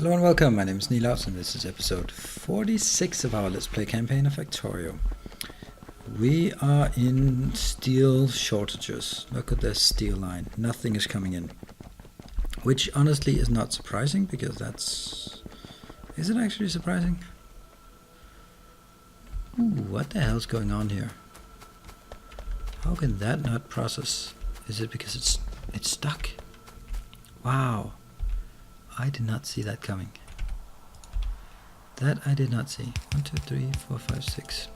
Hello and welcome, my name is Nilaus and this is episode 46 of our Let's Play campaign of Factorio. We are in steel shortages. Look at this steel line, nothing is coming in. Which honestly is not surprising because that's... Is it actually surprising? Ooh, what the hell's going on here? How can that not process? Is it because it's stuck? Wow. I did not see that coming. That I did not see. 1, 2, 3, 4, 5, 6.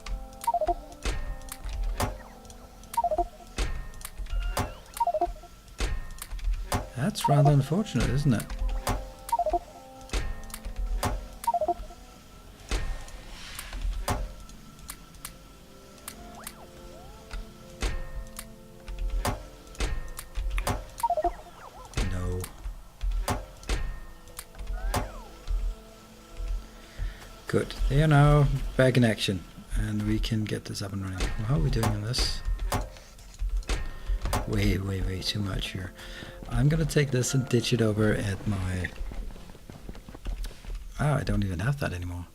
That's rather unfortunate, isn't it? Good, they are now back in action and we can get this up and running. Well, how are we doing on this? Way too much here. I'm gonna take this and ditch it over at my... I don't even have that anymore.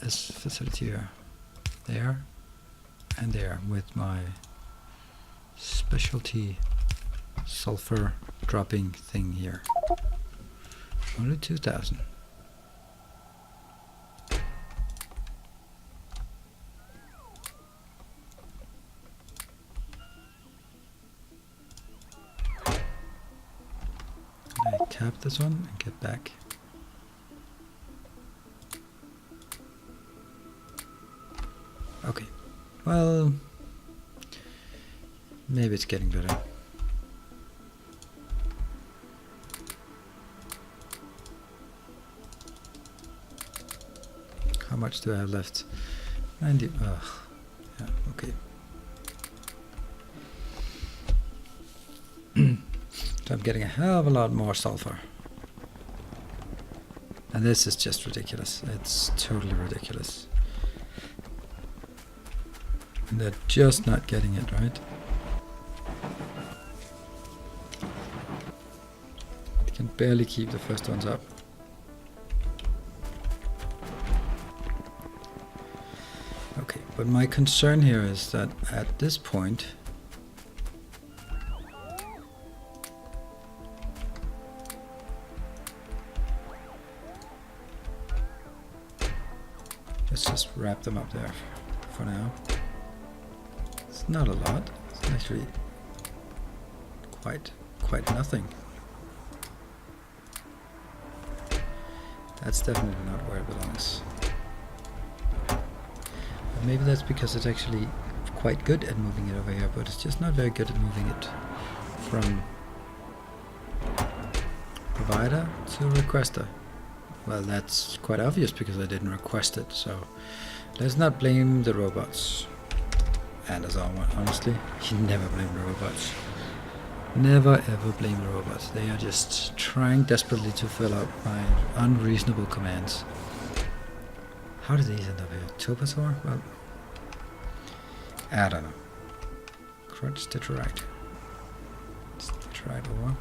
This facility here. There and there with my specialty sulfur dropping thing here. Only 2,000. I tap this one and get back. Okay. Well, maybe it's getting better. How much do I have left? 90. Yeah, okay. So I'm getting a hell of a lot more sulfur. And this is just ridiculous. It's totally ridiculous. And they're just not getting it, right? They can barely keep the first ones up. Okay, but my concern here is that at this point let's just wrap them up there for now. It's not a lot, it's actually quite nothing. That's definitely not where it belongs. Maybe that's because it's actually quite good at moving it over here, but it's just not very good at moving it from provider to requester. Well, that's quite obvious because I didn't request it, so let's not blame the robots. And as always, honestly, you never blame the robots. Never ever blame the robots. They are just trying desperately to fill out my unreasonable commands. How did these end up here? Topaz ore? Well, I don't know. Crutch tetrarite. It's tetrarite ore.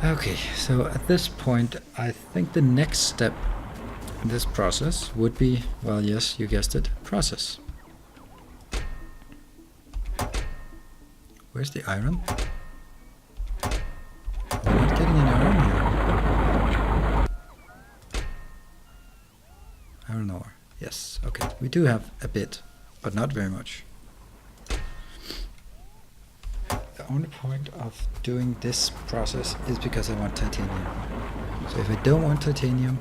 Okay, so at this point, I think the next step in this process would be, well, yes, you guessed it, process. Where's the iron? I'm not getting any iron here. Iron ore, yes, okay. We do have a bit, but not very much. The only point of doing this process is because I want titanium. So if I don't want titanium,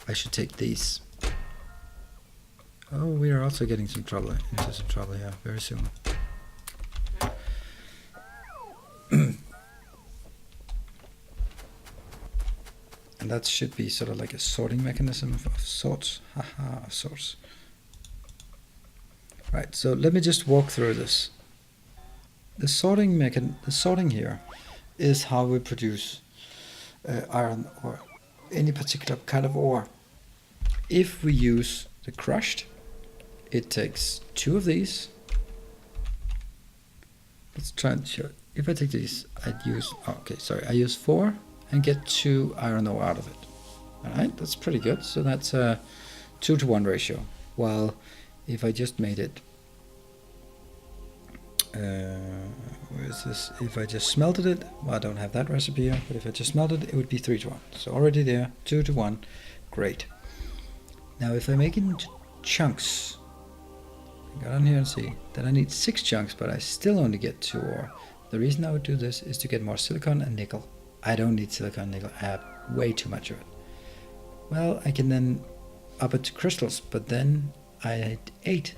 I should take these. Oh, we are also getting into some trouble here very soon. And that should be sort of like a sorting mechanism of sorts. Haha, of sorts. Right, so let me just walk through this. The sorting here is how we produce iron or any particular kind of ore. If we use the crushed, it takes 2 of these Let's try and show. If I take these, I'd use, oh, okay, sorry, I use 4 and get 2 iron ore out of it. Alright, that's pretty good. So that's a 2-to-1 ratio. While if I just made it, where is this? If I just smelted it, well, I don't have that recipe here, but if I just smelted it, it would be 3-to-1. So already there, 2-to-1, great. Now if I make it into chunks, go down here and see that I need 6 chunks, but I still only get 2 ore. The reason I would do this is to get more silicon and nickel. I don't need silicon and nickel, I have way too much of it. Well, I can then up it to crystals, but then I had 8.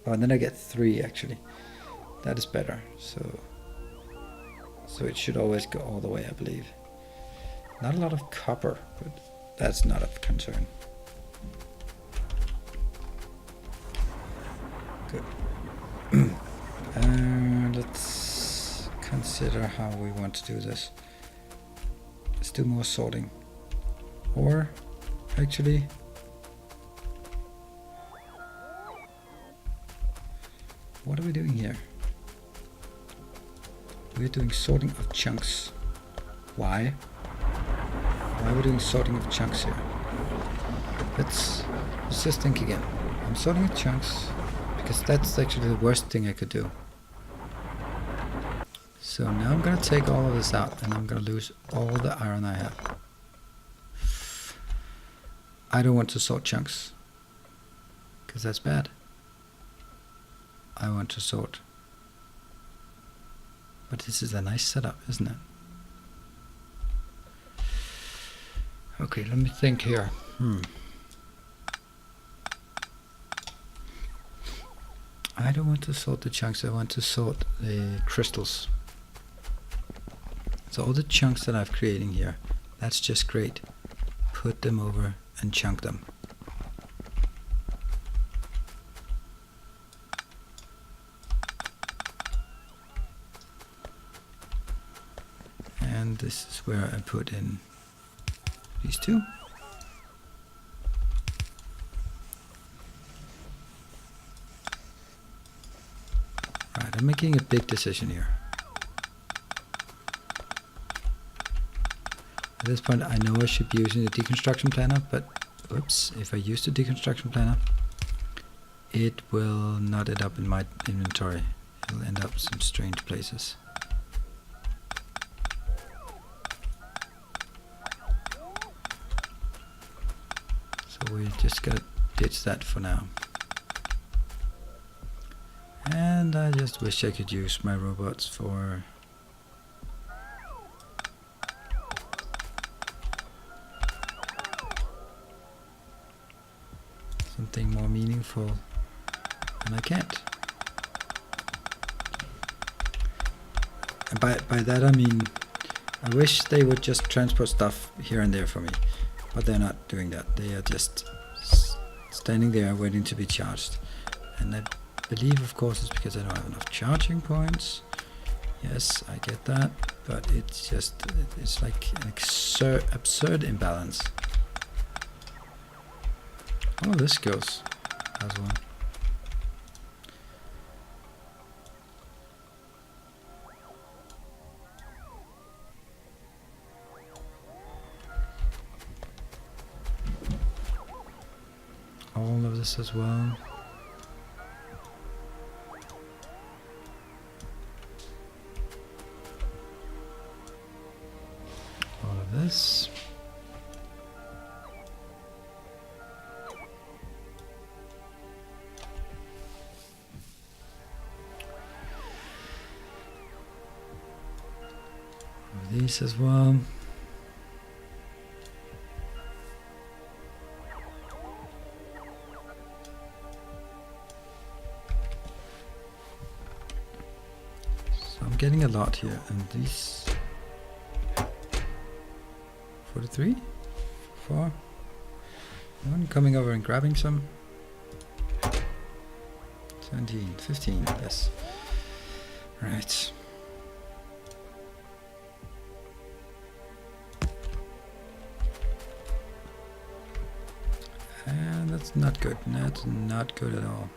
Oh, and then I get 3 actually. That is better. So it should always go all the way, I believe. Not a lot of copper, but that's not a concern. Good. Let's consider how we want to do this. Let's do more sorting. Or actually, what are we doing here? We're doing sorting of chunks. Why? Why are we doing sorting of chunks here? Let's just think again. I'm sorting of chunks because that's actually the worst thing I could do. So now I'm gonna take all of this out and I'm gonna lose all the iron I have. I don't want to sort chunks because that's bad. I want to sort. But this is a nice setup, isn't it? Okay, let me think here. I don't want to sort the chunks, I want to sort the crystals. So all the chunks that I've creating here, that's just great. Put them over and chunk them. And this is where I put in these 2. Right, I'm making a big decision here. At this point I know I should be using the deconstruction planner, but oops, if I use the deconstruction planner, it will not end up in my inventory. It'll end up in some strange places. So we just gotta ditch that for now. And I just wish I could use my robots for something more meaningful, and I can't. And by that I mean, I wish they would just transport stuff here and there for me, but they're not doing that. They are just standing there waiting to be charged. And I believe, of course, it's because I don't have enough charging points. Yes, I get that, but it's just, it's like an absurd imbalance. Oh, this goes as well. All of this as well. All of this. These as well. So I'm getting a lot here, and these 43, 4. Anyone coming over and grabbing some? 17, 15, yes. Right. And that's not good. That's not good at all.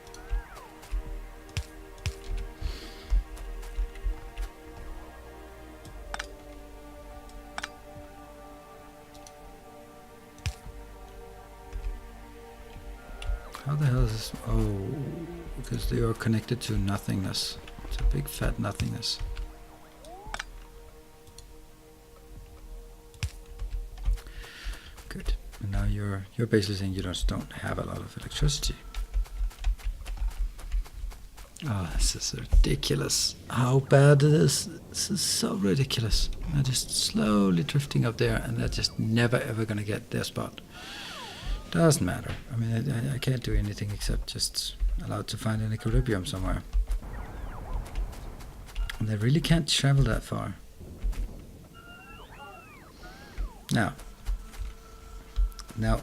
How the hell is this? Oh, because they are connected to nothingness. It's a big fat nothingness. Good. And now you're basically saying you just don't have a lot of electricity. Oh, this is ridiculous. How bad it is. This is so ridiculous. They're just slowly drifting up there, and they're just never ever gonna get their spot. Doesn't matter. I mean, I can't do anything except just allow it to find an equilibrium somewhere. And they really can't travel that far. Now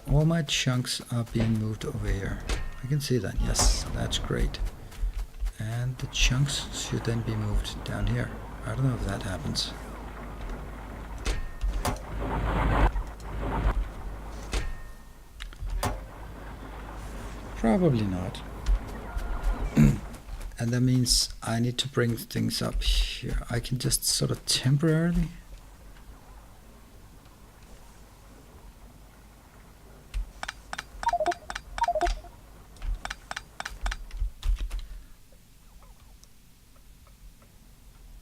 all my chunks are being moved over here. I can see that. Yes, that's great. And the chunks should then be moved down here. I don't know if that happens. Probably not. And that means I need to bring things up here. I can just sort of temporarily.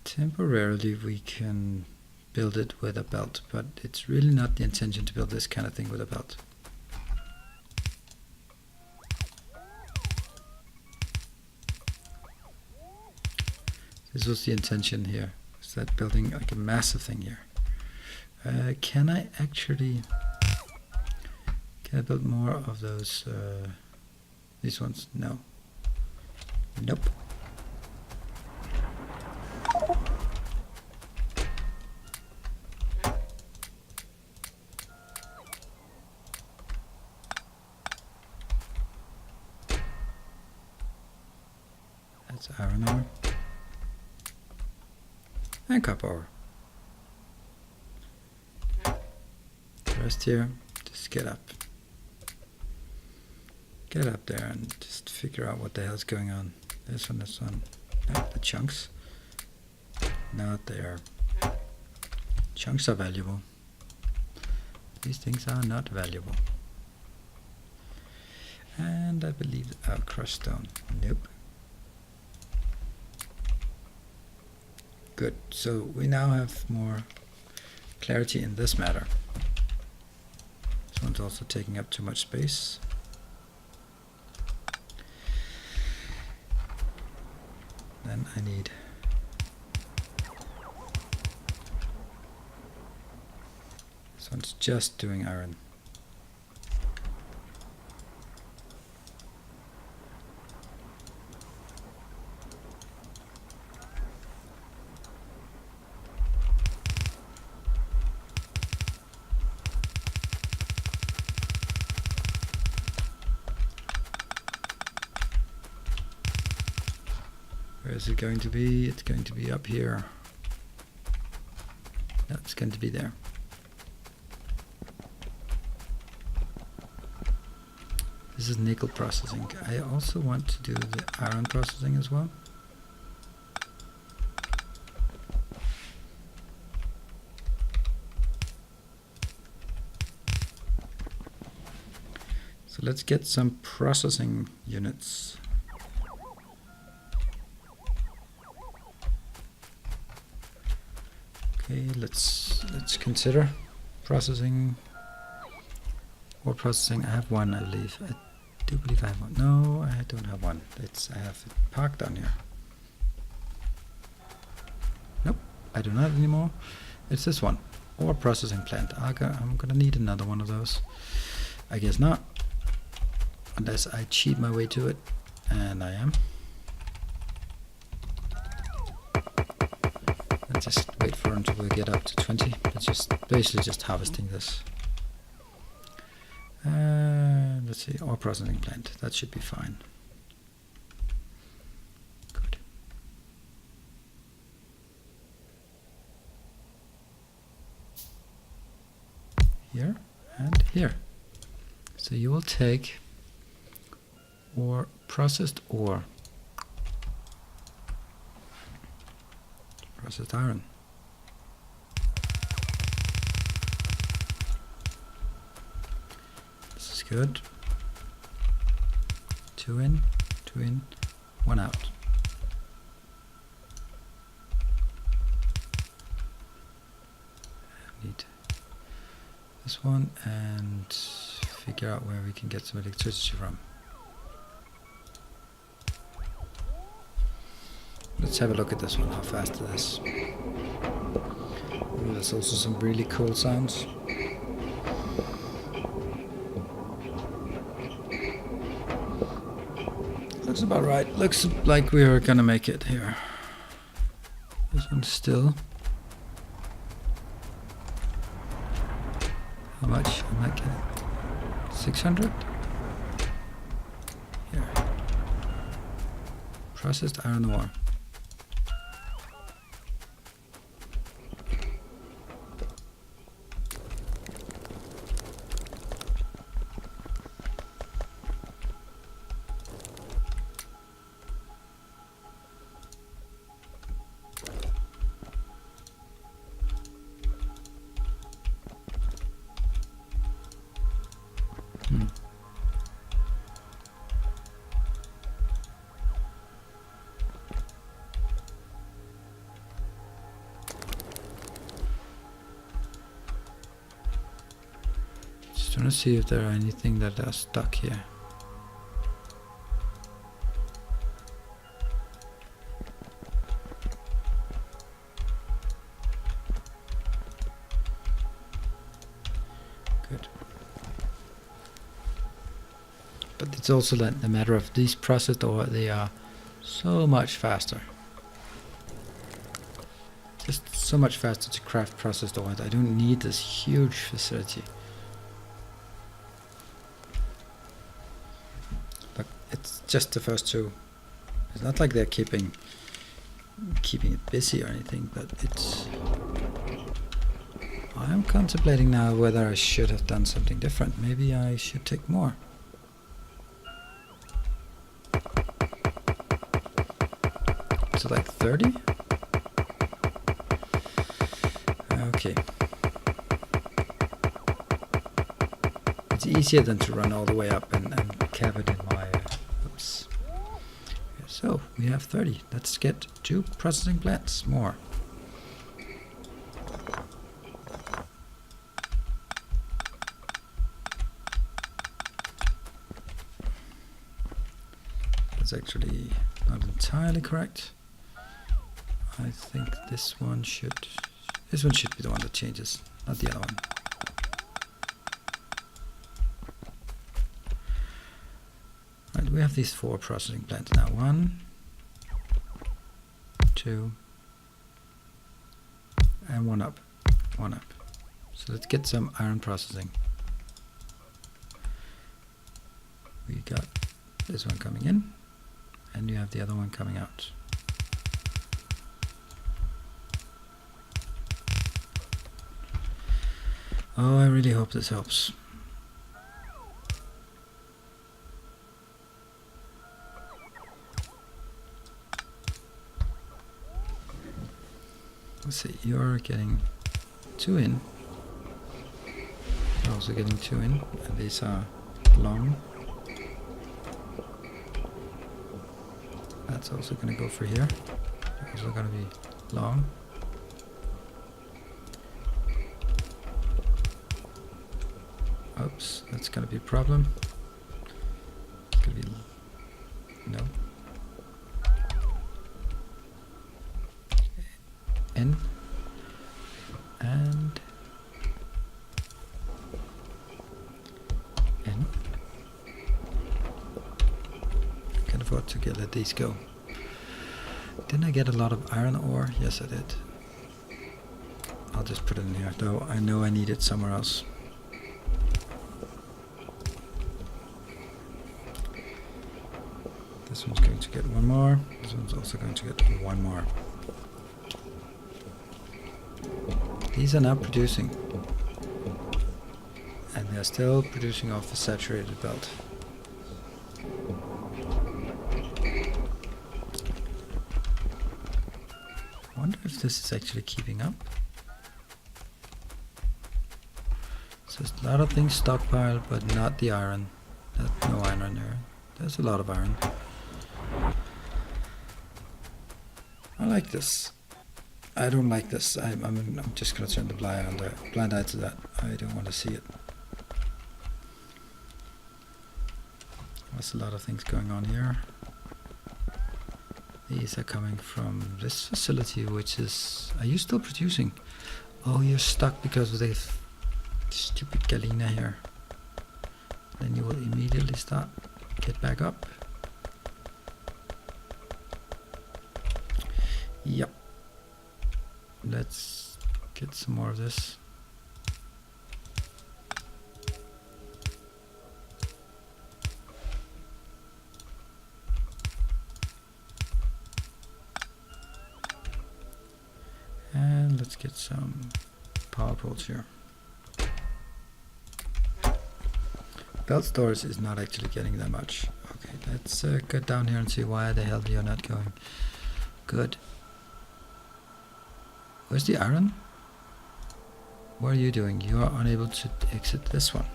Temporarily we can build it with a belt, but it's really not the intention to build this kind of thing with a belt. This was the intention here, is that building like a massive thing here. Can I build more of those, these ones? No. Nope. That's iron ore. And copper ore. The rest here, just get up. Get up there and just figure out what the hell's going on. This one, no, the chunks. Not there. Chunks are valuable. These things are not valuable. And I believe, crushed stone. Nope. Good, so we now have more clarity in this matter. This one's also taking up too much space. Then I need this one's just doing iron. Where is it going to be? It's going to be up here. No, it's going to be there. This is nickel processing. I also want to do the iron processing as well. So let's get some processing units. Okay, let's consider processing. Ore processing. I have one, I believe. I do believe I have one. No, I don't have one. I have it parked down here. Nope, I do not anymore. It's this one. Ore processing plant. I'm gonna need another one of those. I guess not, unless I cheat my way to it, and I am. Just wait for until we get up to 20. It's just basically just harvesting this. Let's see, ore processing plant. That should be fine. Good. Here and here. So you will take ore, processed ore. Processed iron. This is good. 2 in, 2 in, 1 out. I need this one and figure out where we can get some electricity from. Let's have a look at this one, how fast it is. Ooh, there's also some really cool sounds. Looks about right. Looks like we are gonna make it here. This one's still. How much am I getting? 600? Here. Processed iron ore. Just want to see if there are anything that are stuck here. Good. But it's also the matter of these processed ore, they are so much faster. Just so much faster to craft processed ore. I don't need this huge facility. Look, it's just the first two. It's not like they're keeping it busy or anything, but it's... I'm contemplating now whether I should have done something different. Maybe I should take more. Is it like 30? Okay. It's easier than to run all the way up and cap it in my... oops. So, we have 30. Let's get 2 processing plants more. That's actually not entirely correct. I think this one should be the one that changes, not the other one. Right, we have these 4 processing plants now. 1, 2, and 1 up. 1 up. So let's get some iron processing. We got this one coming in, and you have the other one coming out. Oh, I really hope this helps. Let's see, you're getting 2 in. You're also getting 2 in, and these are long. That's also going to go for here. Also going to be long. Oops, that's going to be a problem. It's going to be... no. In. And... in. Can afford to let these go. Didn't I get a lot of iron ore? Yes, I did. I'll just put it in here, though I know I need it somewhere else. This one's going to get 1 more. This one's also going to get 1 more. These are now producing. And they're still producing off the saturated belt. I wonder if this is actually keeping up. So there's a lot of things stockpiled, but not the iron. No iron there. There's a lot of iron. I like this. I don't like this. I'm just gonna turn the blind eye to that. I don't want to see it. There's a lot of things going on here. These are coming from this facility, which is... Are you still producing? Oh, you're stuck because of the stupid galena here. Then you will immediately start. Get back up. Yep. Let's get some more of this. And let's get some power poles here. Belt storage is not actually getting that much. Okay, let's get down here and see why the hell you're not going. Good. Where's the iron? What are you doing? You are unable to exit this one.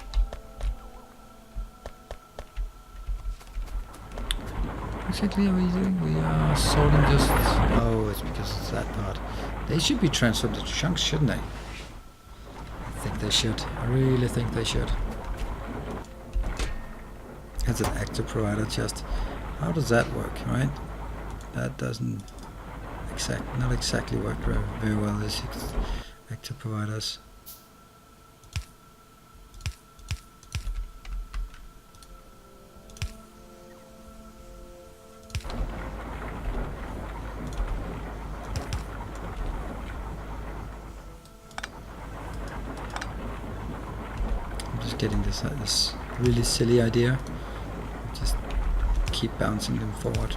What exactly are we doing? We are sorting just... Oh, it's because it's that part. They should be transferred to chunks, shouldn't they? I think they should. I really think they should. That's an active provider just. How does that work, right? That doesn't not exactly work very well, these active providers. I'm just getting this really silly idea. Just keep bouncing them forward.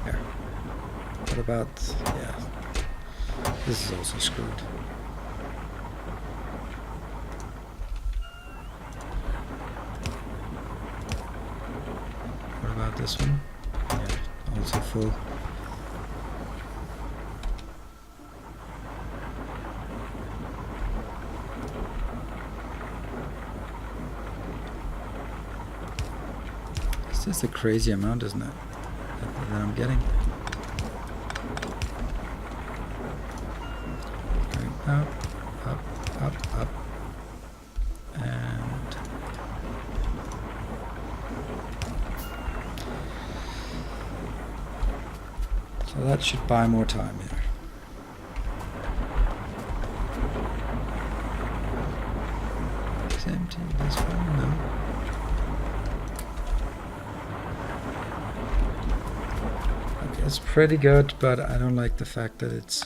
There. What about... yeah. This is also screwed. What about this one? Yeah, also full. It's just a crazy amount, isn't it? That I'm getting. Going up, up, up, up. And so that should buy more time here. It's empty, this one, no. It's pretty good, but I don't like the fact that it's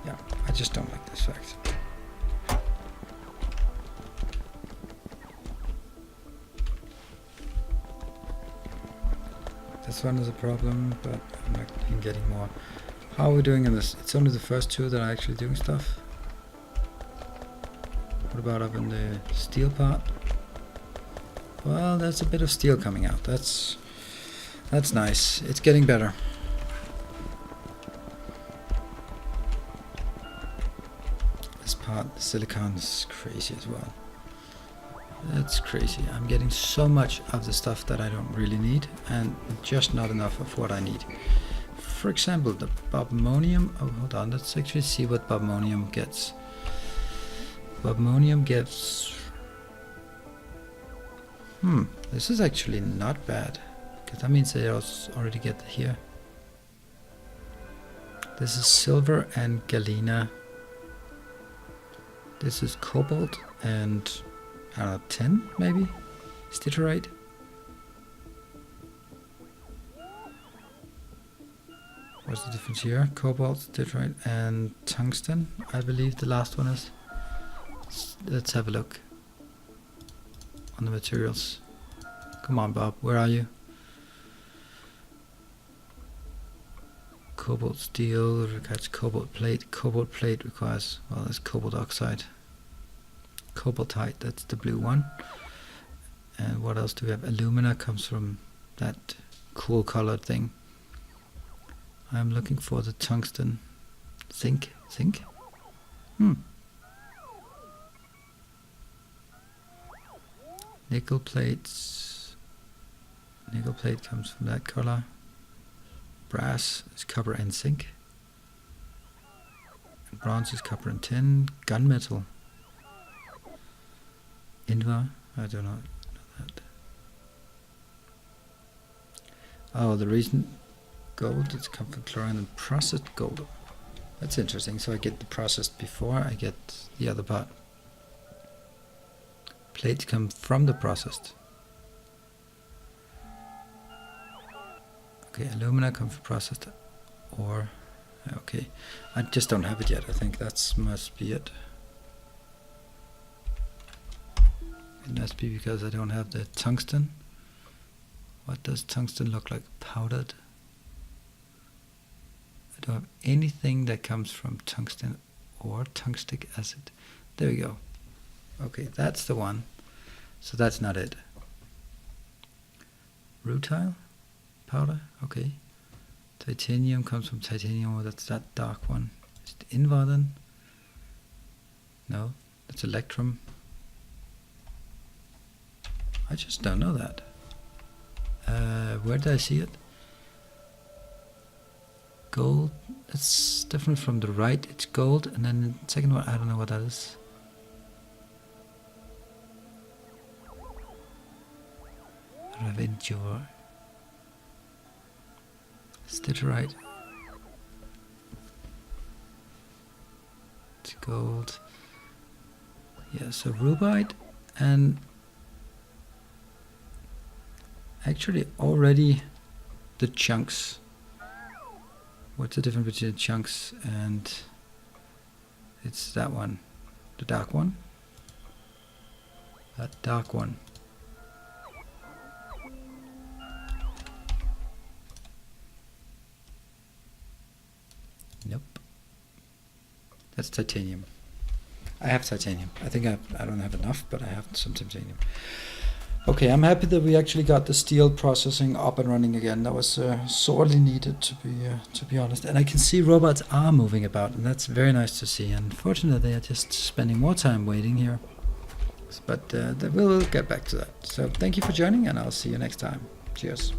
yeah, I just don't like this fact. This one is a problem, but I'm not even getting more. How are we doing in this? It's only the first two that are actually doing stuff. What about up in the steel part? Well, there's a bit of steel coming out. That's nice. It's getting better. This part, the silicon, is crazy as well. That's crazy. I'm getting so much of the stuff that I don't really need, and just not enough of what I need. For example, the bobmonium. Oh, hold on. Let's actually see what bobmonium gets. Bobmonium gets... this is actually not bad. That means they already get here. This is silver and galena. This is cobalt and I don't know, 10 maybe? Steatorite. What's the difference here? Cobalt, steatorite and tungsten. I believe the last one is. Let's have a look on the materials. Come on, Bob, where are you? Cobalt steel requires cobalt plate. Cobalt plate requires, well, there's cobalt oxide. Cobaltite, that's the blue one. And what else do we have? Alumina comes from that cool colored thing. I'm looking for the tungsten. Zinc? Nickel plates. Nickel plate comes from that color. Brass is copper and zinc. And bronze is copper and tin. Gunmetal. Invar. I don't know that. Oh, the reason gold is come from chlorine and processed gold. That's interesting. So I get the processed before I get the other part. Plates come from the processed. Okay, alumina comes from processed ore. Okay, I just don't have it yet. I think that must be it. It must be because I don't have the tungsten. What does tungsten look like? Powdered. I don't have anything that comes from tungsten or tungstic acid. There we go. Okay, that's the one. So that's not it. Rutile powder. Okay. Titanium comes from titanium. Oh, that's that dark one. Is it Invar then? No, that's electrum. I just don't know that. Where did I see it? Gold. It's different from the right. It's gold, and then the second one, I don't know what that is. Raventure. Stitterite. It's gold. Yeah, so rubite and actually already the chunks. What's the difference between the chunks and it's that one, the dark one? That dark one. Nope. That's titanium. I have titanium. I think I don't have enough, but I have some titanium. Okay, I'm happy that we actually got the steel processing up and running again. That was sorely needed, to be honest. And I can see robots are moving about, and that's very nice to see. Unfortunately, they are just spending more time waiting here. But we'll get back to that. So thank you for joining, and I'll see you next time. Cheers.